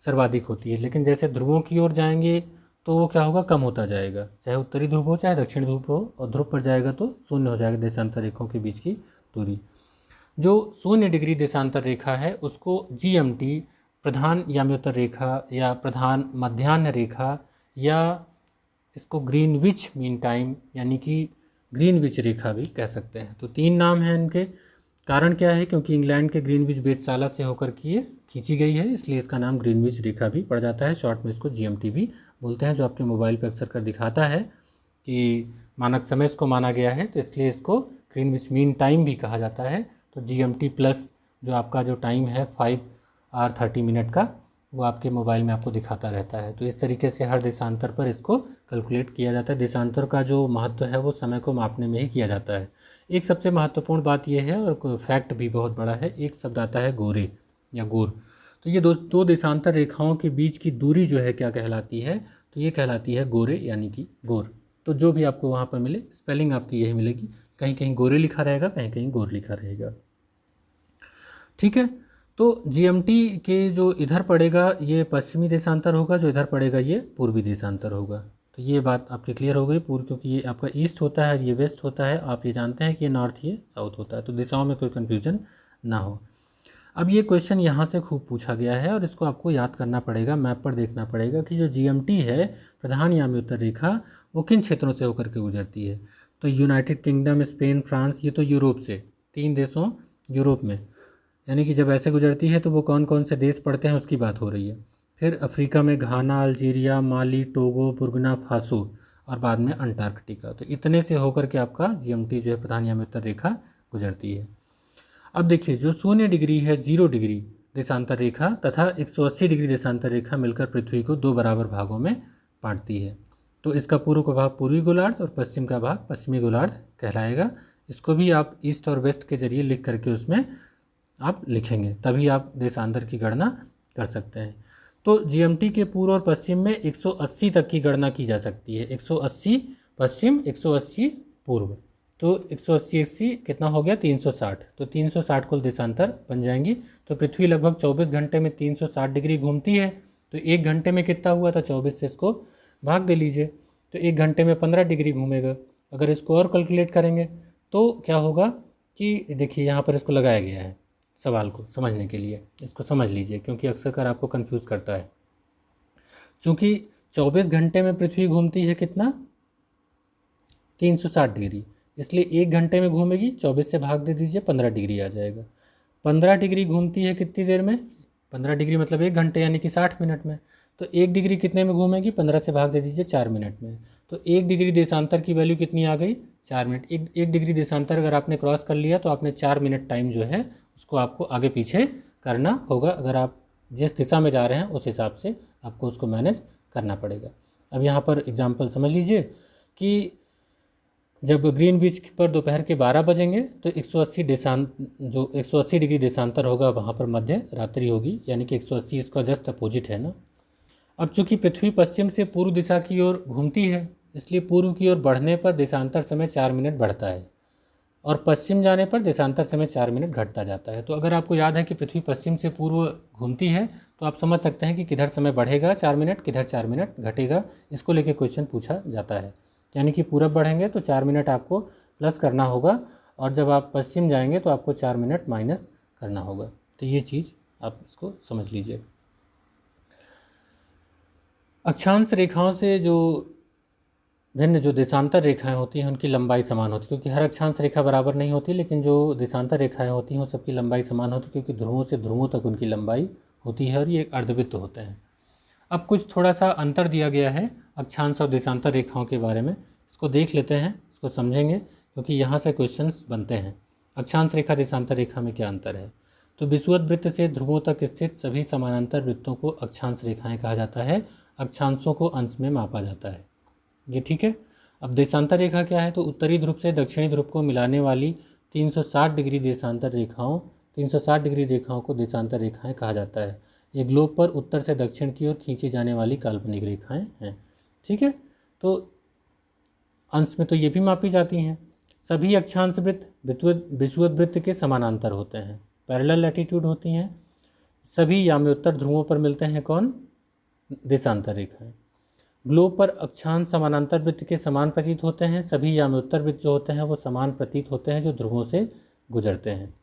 सर्वाधिक होती है। लेकिन जैसे ध्रुवों की ओर जाएंगे तो वो क्या होगा? कम होता जाएगा, चाहे उत्तरी ध्रुव हो चाहे दक्षिण ध्रुव हो, और ध्रुव पर जाएगा तो 0 हो जाएगा देशांतर रेखाओं के बीच की दूरी। जो 0 डिग्री देशांतर रेखा है उसको GMT, प्रधान याम्योत्तर रेखा या प्रधान मध्याह्न रेखा, या इसको ग्रीनविच मीन टाइम यानी कि ग्रीनविच रेखा भी कह सकते हैं। तो 3 नाम हैं इनके। कारण क्या है? क्योंकि इंग्लैंड के ग्रीनविच वेधशाला से होकर के ये खींची गई है, इसलिए इसका नाम ग्रीनविच रेखा भी पड़ जाता है। शॉर्ट में इसको GMT भी बोलते हैं, जो आपके मोबाइल पर अक्सर कर दिखाता है कि मानक समय इसको माना गया है, तो इसलिए इसको ग्रीनविच मीन टाइम भी कहा जाता है। तो GMT प्लस जो आपका जो टाइम है 5 hours 30 minutes का, वो आपके मोबाइल में आपको दिखाता रहता है। तो इस तरीके से हर देशांतर पर इसको कैलकुलेट किया जाता है। देशांतर का जो महत्व है वो समय को मापने में ही किया जाता है। एक सबसे महत्वपूर्ण बात यह है, और फैक्ट भी बहुत बड़ा है, एक शब्द आता है गोरे या गोर। तो ये दो देशांतर रेखाओं के बीच की दूरी जो है क्या कहलाती है? तो ये कहलाती है गोरे यानी कि गोर। तो जो भी आपको वहाँ पर मिले स्पेलिंग आपकी यही मिलेगी, कहीं कहीं गोरे लिखा रहेगा, कहीं कहीं गोर लिखा रहेगा। ठीक है, तो GMT के जो इधर पड़ेगा ये पश्चिमी देशांतर होगा, जो इधर पड़ेगा ये पूर्वी देशांतर होगा। तो ये बात आपकी क्लियर हो गई पूर्व, क्योंकि ये आपका ईस्ट होता है, ये वेस्ट होता है, आप ये जानते हैं कि ये नॉर्थ, ये साउथ होता है, तो दिशाओं में कोई कन्फ्यूजन ना हो। अब ये क्वेश्चन यहाँ से खूब पूछा गया है और इसको आपको याद करना पड़ेगा, मैप पर देखना पड़ेगा कि जो GMT है प्रधान याम्योत्तर रेखा, वो किन क्षेत्रों से होकर के गुजरती है। तो यूनाइटेड किंगडम, स्पेन, फ्रांस, ये तो यूरोप से, 3 देशों यूरोप में, यानी कि जब ऐसे गुजरती है तो वो कौन कौन से देश पड़ते हैं उसकी बात हो रही है। फिर अफ्रीका में घाना, अल्जीरिया, माली, टोगो, बुर्किना फासो, और बाद में अंटार्कटिका। तो इतने से होकर के आपका GMT जो है प्रधान याम्योत्तर रेखा गुजरती है। अब देखिए जो 0 डिग्री है, 0 डिग्री देशांतर रेखा तथा 180 डिग्री देशांतर रेखा मिलकर पृथ्वी को 2 बराबर भागों में बांटती है। तो इसका पूर्व का भाग पूर्वी गोलार्ध और पश्चिम का भाग पश्चिमी गोलार्ध कहलाएगा। इसको भी आप ईस्ट और वेस्ट के जरिए लिख करके उसमें आप लिखेंगे, तभी आप देशांतर की गणना कर सकते हैं। तो GMT के पूर्व और पश्चिम में 180 तक की गणना की जा सकती है। 180 पश्चिम, 180 पूर्व, तो 180 कितना हो गया? 360। तो 360 कुल देशांतर बन जाएंगी। तो पृथ्वी लगभग 24 घंटे में 360 डिग्री घूमती है, तो 1 घंटे में कितना हुआ था? 24 से इसको भाग दे लीजिए, तो 1 घंटे में 15 डिग्री घूमेगा। अगर इसको और कैलकुलेट करेंगे तो क्या होगा? कि देखिए यहाँ पर इसको लगाया गया है सवाल को समझने के लिए, इसको समझ लीजिए क्योंकि अक्सर कर आपको कंफ्यूज करता है। चूँकि 24 घंटे में पृथ्वी घूमती है कितना, 360 डिग्री, इसलिए 1 घंटे में घूमेगी, 24 से भाग दे दीजिए, 15 डिग्री आ जाएगा। 15 डिग्री घूमती है कितनी देर में, 15 डिग्री मतलब 1 घंटे यानी कि 60 मिनट में। तो 1 डिग्री कितने में घूमेगी, 15 से भाग दे दीजिए, 4 मिनट में। तो 1 डिग्री देशांतर की वैल्यू कितनी आ गई, 4 मिनट। एक डिग्री देशांतर अगर आपने क्रॉस कर लिया तो आपने 4 मिनट टाइम जो है उसको आपको आगे पीछे करना होगा। अगर आप जिस दिशा में जा रहे हैं उस हिसाब से आपको उसको मैनेज करना पड़ेगा। अब यहाँ पर एग्जाम्पल समझ लीजिए कि जब ग्रीनविच पर दोपहर के 12 बजेंगे तो 180 डिग्री देशांतर होगा, वहाँ पर मध्य रात्रि होगी, यानी कि 180 इसका जस्ट अपोजिट है ना। अब चूंकि पृथ्वी पश्चिम से पूर्व दिशा की ओर घूमती है, इसलिए पूर्व की ओर बढ़ने पर देशांतर समय 4 मिनट बढ़ता है और पश्चिम जाने पर देशांतर समय 4 मिनट घटता जाता है। तो अगर आपको याद है कि पृथ्वी पश्चिम से पूर्व घूमती है तो आप समझ सकते हैं कि किधर समय बढ़ेगा 4 मिनट, किधर 4 मिनट घटेगा। इसको लेके क्वेश्चन पूछा जाता है। यानी कि पूरब बढ़ेंगे तो 4 मिनट आपको प्लस करना होगा और जब आप पश्चिम जाएंगे तो आपको 4 मिनट माइनस करना होगा। तो ये चीज़ आप इसको समझ लीजिए। अक्षांश रेखाओं से जो भिन्न जो देशांतर रेखाएं होती हैं उनकी लंबाई समान होती है, क्योंकि हर अक्षांश रेखा बराबर नहीं होती, लेकिन जो देशांतर रेखाएं होती हैं सबकी लंबाई समान होती है, क्योंकि ध्रुवों से ध्रुवों तक उनकी लंबाई होती है और ये एक अर्धवृत्त होते हैं। अब कुछ थोड़ा सा अंतर दिया गया है अक्षांश और देशांतर रेखाओं के बारे में, इसको देख लेते हैं, इसको समझेंगे, क्योंकि यहाँ से क्वेश्चंस बनते हैं। अक्षांश रेखा देशांतर रेखा में क्या अंतर है। तो विषुवत वृत्त से ध्रुवों तक स्थित सभी समानांतर वृत्तों को अक्षांश रेखाएं कहा जाता है। अक्षांशों को अंश में मापा जाता है, ये ठीक है। अब देशांतर रेखा क्या है, तो उत्तरी ध्रुव से दक्षिणी ध्रुव को मिलाने वाली 360 डिग्री रेखाओं को देशांतर रेखाएं कहा जाता है। ये ग्लोब पर उत्तर से दक्षिण की ओर खींची जाने वाली काल्पनिक रेखाएं हैं, ठीक है। तो अंश में तो ये भी मापी जाती हैं। सभी अक्षांश वृत्त विषुवत वृत्त के समानांतर होते हैं, पैरेलल लैटिट्यूड होती हैं। सभी याम्योत्तर ध्रुवों पर मिलते हैं कौन, देशांतर रेखाएं। ग्लोब पर अक्षांश समानांतर वृत्त के समान प्रतीत होते हैं। सभी याम्योत्तर वृत्त जो होते हैं वो समान प्रतीत होते हैं जो ध्रुवों से गुजरते हैं।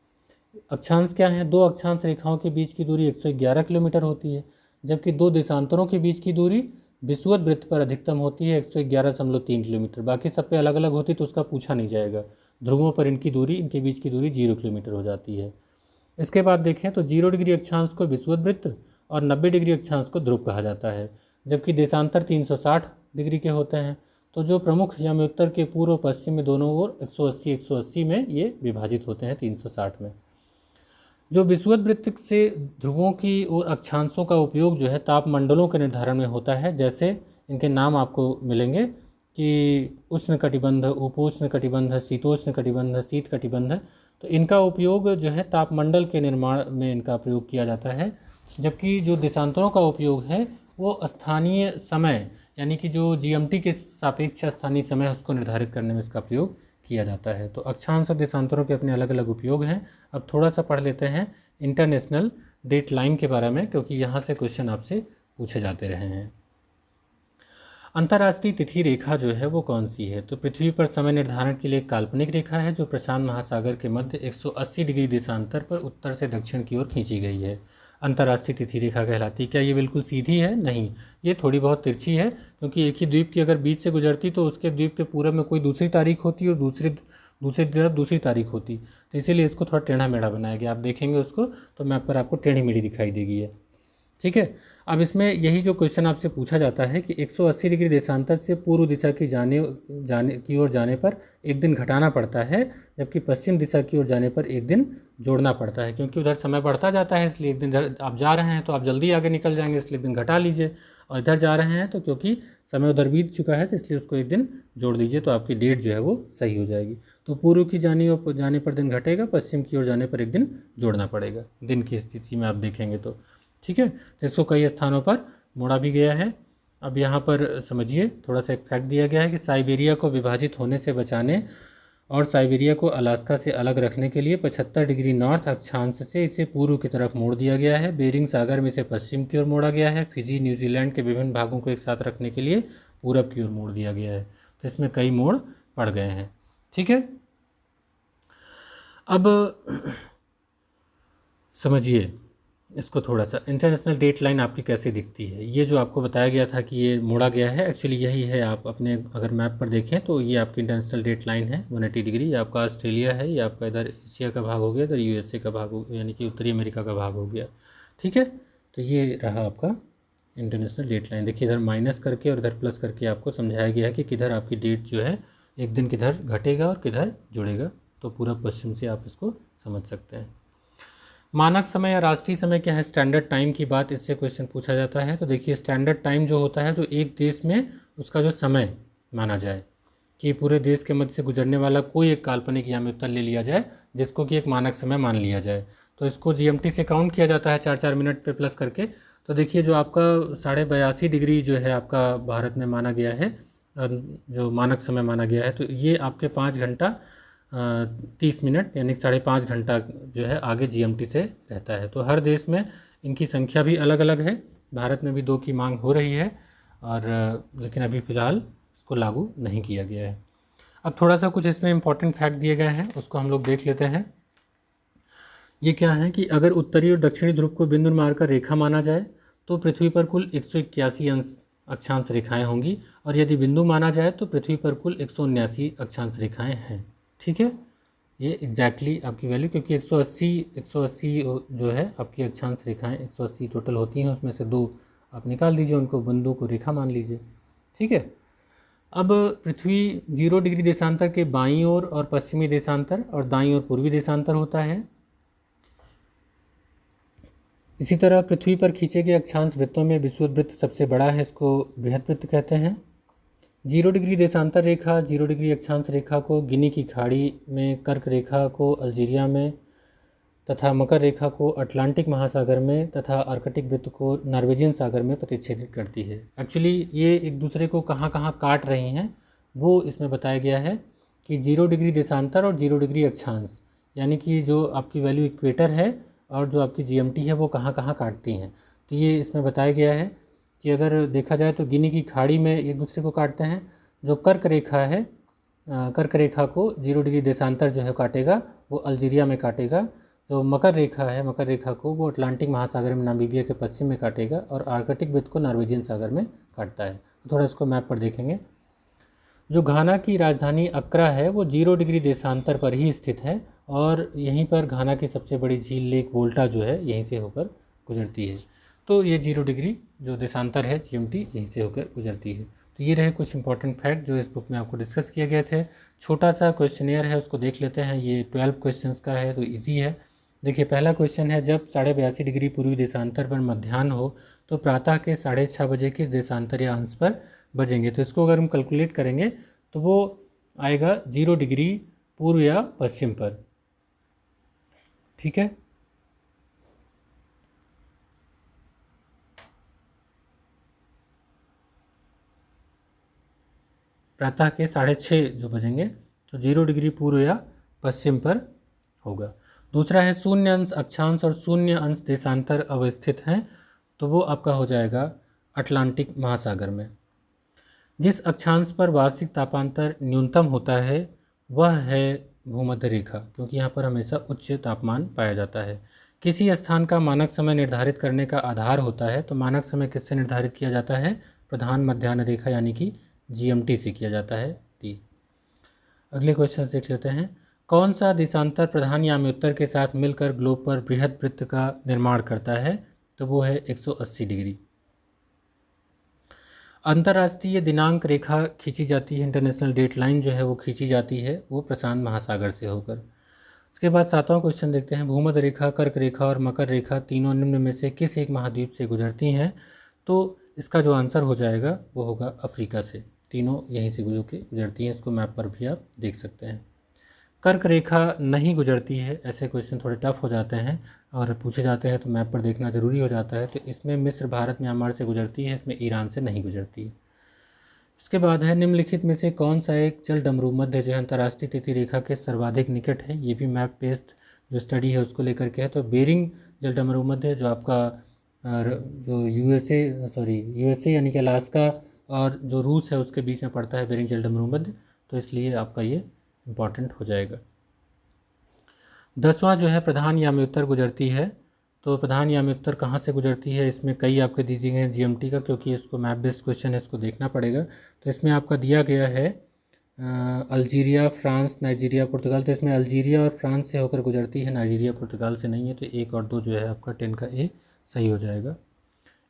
अक्षांश क्या है, दो अक्षांश रेखाओं के बीच की दूरी 111 किलोमीटर होती है, जबकि दो देशांतरों के बीच की दूरी विषुवत वृत्त पर अधिकतम होती है 111.3 किलोमीटर। बाकी सब पे अलग अलग होती तो उसका पूछा नहीं जाएगा। ध्रुवों पर इनके बीच की दूरी 0 किलोमीटर हो जाती है। इसके बाद देखें तो 0 डिग्री अक्षांश को विषुवत वृत्त और 90 डिग्री अक्षांश को ध्रुव कहा जाता है, जबकि देशांतर 360 डिग्री के होते हैं। तो जो प्रमुख याम्योत्तर के पूर्व पश्चिम में दोनों ओर 180 में ये विभाजित होते हैं 360 में। जो विषुवत वृत्त से ध्रुवों की और अक्षांशों का उपयोग जो है तापमंडलों के निर्धारण में होता है। जैसे इनके नाम आपको मिलेंगे कि उष्ण कटिबंध, उपोष्ण कटिबंध, शीतोष्ण कटिबंध, शीत कटिबंध। तो इनका उपयोग जो है तापमंडल के निर्माण में इनका प्रयोग किया जाता है, जबकि जो देशांतरों का उपयोग है वो स्थानीय समय यानी कि जो जीएमटी के सापेक्ष स्थानीय समय उसको निर्धारित करने में इसका प्रयोग किया जाता है। तो अक्षांश और देशांतरों के अपने अलग अलग उपयोग हैं। अब थोड़ा सा पढ़ लेते हैं इंटरनेशनल डेट लाइन के बारे में, क्योंकि यहाँ से क्वेश्चन आपसे पूछे जाते रहे हैं। अंतर्राष्ट्रीय तिथि रेखा जो है वो कौन सी है, तो पृथ्वी पर समय निर्धारण के लिए एक काल्पनिक रेखा है जो प्रशांत महासागर के मध्य 180 डिग्री देशांतर पर उत्तर से दक्षिण की ओर खींची गई है, अंतर्राष्ट्रीय तिथि रेखा कहलाती है। क्या ये बिल्कुल सीधी है, नहीं, ये थोड़ी बहुत तिरछी है, क्योंकि एक ही द्वीप की अगर बीच से गुजरती तो उसके द्वीप के पूरब में कोई दूसरी तारीख होती और दूसरी तरफ दूसरी तारीख होती, तो इसीलिए इसको थोड़ा टेढ़ा मेढ़ा बनाया गया। आप देखेंगे उसको तो मैप पर आपको टेढ़ी मेढ़ी दिखाई देगी है, ठीक है। अब इसमें यही जो क्वेश्चन आपसे पूछा जाता है कि 180 डिग्री देशांतर से पूर्व दिशा की जाने की ओर जाने पर एक दिन घटाना पड़ता है, जबकि पश्चिम दिशा की ओर जाने पर एक दिन जोड़ना पड़ता है, क्योंकि उधर समय बढ़ता जाता है इसलिए एक दिन आप जा रहे हैं तो आप जल्दी आगे निकल जाएंगे इसलिए एक दिन घटा लीजिए, और इधर जा रहे हैं तो क्योंकि समय उधर बीत चुका है तो इसलिए उसको एक दिन जोड़ दीजिए, तो आपकी डेट जो है वो सही हो जाएगी। तो पूर्व की जाने पर दिन घटेगा, पश्चिम की ओर जाने पर एक दिन जोड़ना पड़ेगा दिन की स्थिति में आप देखेंगे तो, ठीक है। तो इसको कई स्थानों पर मोड़ा भी गया है। अब यहाँ पर समझिए थोड़ा सा एक फैक्ट दिया गया है कि साइबेरिया को विभाजित होने से बचाने और साइबेरिया को अलास्का से अलग रखने के लिए 75 डिग्री नॉर्थ अक्षांश से इसे पूर्व की तरफ मोड़ दिया गया है। बेरिंग सागर में इसे पश्चिम की ओर मोड़ा गया है। फिजी न्यूजीलैंड के विभिन्न भागों को एक साथ रखने के लिए पूरब की ओर मोड़ दिया गया है। तो इसमें कई मोड़ पड़ गए हैं, ठीक है। अब समझिए इसको थोड़ा सा, इंटरनेशनल डेट लाइन आपकी कैसे दिखती है। ये जो आपको बताया गया था कि ये मोड़ा गया है, एक्चुअली यही है। आप अपने अगर मैप पर देखें तो ये आपकी इंटरनेशनल डेट लाइन है 180 डिग्री। ये आपका ऑस्ट्रेलिया है, ये आपका इधर एशिया का भाग हो गया, इधर यूएसए का भाग हो, यानी कि उत्तरी अमेरिका का भाग हो गया। ठीक है, तो ये रहा आपका इंटरनेशनल डेट लाइन। देखिए इधर माइनस करके और इधर प्लस करके आपको समझाया गया है कि किधर आपकी डेट जो है एक दिन किधर घटेगा और किधर जुड़ेगा। तो पूरा पश्चिम से आप इसको समझ सकते हैं। मानक समय या राष्ट्रीय समय क्या है, स्टैंडर्ड टाइम की बात इससे क्वेश्चन पूछा जाता है। तो देखिए स्टैंडर्ड टाइम जो होता है, जो एक देश में उसका जो समय माना जाए कि पूरे देश के मध्य से गुजरने वाला कोई एक काल्पनिक यामी-उत्तर ले लिया जाए जिसको कि एक मानक समय मान लिया जाए। तो इसको जीएमटी से काउंट किया जाता है 4-4 मिनट पे प्लस करके। तो देखिए जो आपका 82.5 डिग्री जो है आपका भारत में माना गया है, जो मानक समय माना गया है, तो ये आपके 5 घंटा 30 मिनट यानी 5.5 घंटा जो है आगे जीएमटी से रहता है। तो हर देश में इनकी संख्या भी अलग अलग है। भारत में भी 2 की मांग हो रही है और लेकिन अभी फ़िलहाल इसको लागू नहीं किया गया है। अब थोड़ा सा कुछ इसमें इम्पॉर्टेंट फैक्ट दिए गए हैं, उसको हम लोग देख लेते हैं। ये क्या है कि अगर उत्तरी और दक्षिणी ध्रुव को बिंदु मारकर रेखा माना जाए तो पृथ्वी पर कुल 181 अंश अक्षांश रेखाएं होंगी, और यदि बिंदु माना जाए तो पृथ्वी पर कुल 179 अक्षांश रेखाएं हैं। ठीक है, ये एग्जैक्टली आपकी वैल्यू, क्योंकि 180 जो है आपकी अक्षांश रेखाएं 180 टोटल होती हैं, उसमें से 2 आप निकाल दीजिए, उनको बिंदु को रेखा मान लीजिए। ठीक है, अब पृथ्वी 0 डिग्री देशांतर के बाईं ओर और पश्चिमी देशांतर और दाईं ओर पूर्वी देशांतर होता है। इसी तरह पृथ्वी पर खींचे गए अक्षांश वृत्तों में विषुवत वृत्त सबसे बड़ा है, इसको बृहद वृत्त कहते हैं। 0 डिग्री देशांतर रेखा, 0 डिग्री अक्षांश रेखा को गिनी की खाड़ी में, कर्क रेखा को अल्जीरिया में तथा मकर रेखा को अटलांटिक महासागर में तथा आर्कटिक वृत्त को नॉर्वेजियन सागर में प्रतिच्छेदित करती है। एक्चुअली ये एक दूसरे को कहाँ कहाँ काट रही हैं वो इसमें बताया गया है कि 0 डिग्री देशांतर और 0 डिग्री अक्षांश, यानी कि जो आपकी वैल्यू इक्वेटर है और जो आपकी जीएमटी है वो कहाँ कहाँ काटती हैं। तो ये इसमें बताया गया है कि अगर देखा जाए तो गिनी की खाड़ी में एक दूसरे को काटते हैं। जो कर्क रेखा है, कर्क रेखा को 0 डिग्री देशांतर जो है काटेगा वो अल्जीरिया में काटेगा। जो मकर रेखा है, मकर रेखा को वो अटलांटिक महासागर में नामीबिया के पश्चिम में काटेगा और आर्कटिक वृत्त को नॉर्वेजियन सागर में काटता है। थोड़ा इसको मैप पर देखेंगे। जो घाना की राजधानी अक्रा है वो 0 डिग्री देशांतर पर ही स्थित है और यहीं पर घाना की सबसे बड़ी झील लेक वोल्टा जो है यहीं से होकर गुजरती है। तो ये 0 डिग्री जो देशांतर है जीएमटी यहीं से होकर गुजरती है। तो ये रहे कुछ इंपॉर्टेंट फैक्ट जो इस बुक में आपको डिस्कस किए गए थे। छोटा सा क्वेश्चनियर है, उसको देख लेते हैं। ये 12 क्वेश्चंस का है तो ईजी है। देखिए पहला क्वेश्चन है, जब 82.5 डिग्री पूर्वी देशांतर पर मध्याह्न हो तो प्रातः के 6:30 बजे किस देशांतर या अंश पर बजेंगे। तो इसको अगर हम कैलकुलेट करेंगे तो वो आएगा 0 डिग्री पूर्व या पश्चिम पर। ठीक है, प्रातः के 6:30 जो बजेंगे तो 0 डिग्री पूर्व या पश्चिम पर होगा। दूसरा है, शून्य अंश अक्षांश और शून्य अंश देशांतर अवस्थित हैं, तो वो आपका हो जाएगा अटलांटिक महासागर में। जिस अक्षांश पर वार्षिक तापांतर न्यूनतम होता है वह है भूमध्य रेखा, क्योंकि यहाँ पर हमेशा उच्च तापमान पाया जाता है। किसी स्थान का मानक समय निर्धारित करने का आधार होता है, तो मानक समय किससे निर्धारित किया जाता है, प्रधान मध्याह्न रेखा यानी कि जीएमटी से किया जाता है। डी। अगले क्वेश्चन देख लेते हैं। कौन सा देशांतर प्रधान यामी उत्तर के साथ मिलकर ग्लोब पर बृहद वृत्त का निर्माण करता है, तो वो है 180 डिग्री। अंतर्राष्ट्रीय दिनांक रेखा खींची जाती है, इंटरनेशनल डेट लाइन जो है वो खींची जाती है वो प्रशांत महासागर से होकर। उसके बाद 7वां क्वेश्चन देखते हैं। भूमध्य रेखा, कर्क रेखा और मकर रेखा तीनों निम्न में से किस एक महाद्वीप से गुजरती हैं, तो इसका जो आंसर हो जाएगा वो होगा अफ्रीका से। तीनों यहीं से गुजरती हैं, इसको मैप पर भी आप देख सकते हैं। कर्क रेखा नहीं गुजरती है, ऐसे क्वेश्चन थोड़े टफ हो जाते हैं और पूछे जाते हैं तो मैप पर देखना ज़रूरी हो जाता है। तो इसमें मिस्र, भारत, म्यांमार से गुजरती है, इसमें ईरान से नहीं गुजरती है। इसके बाद है, निम्नलिखित में से कौन सा एक जल डमरू मध्य जो है अंतर्राष्ट्रीय तिथि रेखा के सर्वाधिक निकट है। ये भी मैप बेस्ड जो स्टडी है उसको लेकर के है। तो बेरिंग जल डमरू मध्य जो आपका जो यूएसए यानी कि अलास्का और जो रूस है उसके बीच में पड़ता है बेरिंग जल डमरू मध्य, तो इसलिए आपका ये इम्पॉर्टेंट हो जाएगा। 10वां जो है प्रधान यामी-उत्तर गुजरती है। तो प्रधान यामी-उत्तर कहाँ से गुजरती है, इसमें कई आपके दिए गए हैं जीएमटी का, क्योंकि इसको मैप बेस्ड क्वेश्चन है, इसको देखना पड़ेगा। तो इसमें आपका दिया गया है अल्जीरिया, फ्रांस, नाइजीरिया, पुर्तगाल। तो इसमें अल्जीरिया और फ्रांस से होकर गुजरती है, नाइजीरिया पुर्तगाल से नहीं है। तो 1 और 2 जो है आपका 10 का ए सही हो जाएगा।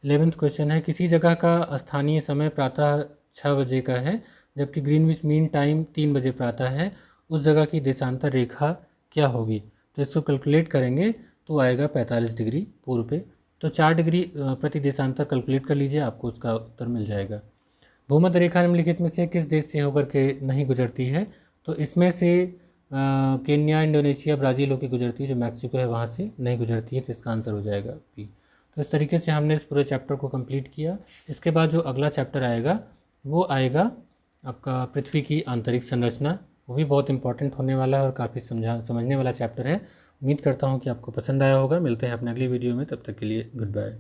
11th क्वेश्चन है, किसी जगह का स्थानीय समय प्रातः 6 बजे का है जबकि ग्रीनविच मीन टाइम 3 बजे प्रातः है, उस जगह की देशांतर रेखा क्या होगी। तो इसको कैलकुलेट करेंगे तो आएगा 45 डिग्री पूर्व पे। तो 4 डिग्री प्रति देशांतर कैलकुलेट कर लीजिए, आपको उसका उत्तर मिल जाएगा। भूमध्य रेखा निम्नलिखित में से किस देश से होकर के नहीं गुजरती है। तो इसमें से केन्या, इंडोनेशिया, ब्राज़ील होकर गुजरती है, जो मैक्सिको है वहाँ से नहीं गुजरती है। तो इसका आंसर हो जाएगा पी। तो इस तरीके से हमने इस पूरे चैप्टर को कंप्लीट किया। इसके बाद जो अगला चैप्टर आएगा वो आएगा आपका पृथ्वी की आंतरिक संरचना। वो भी बहुत इंपॉर्टेंट होने वाला है और काफ़ी समझने वाला चैप्टर है। उम्मीद करता हूँ कि आपको पसंद आया होगा। मिलते हैं अपने अगली वीडियो में, तब तक के लिए गुड बाय।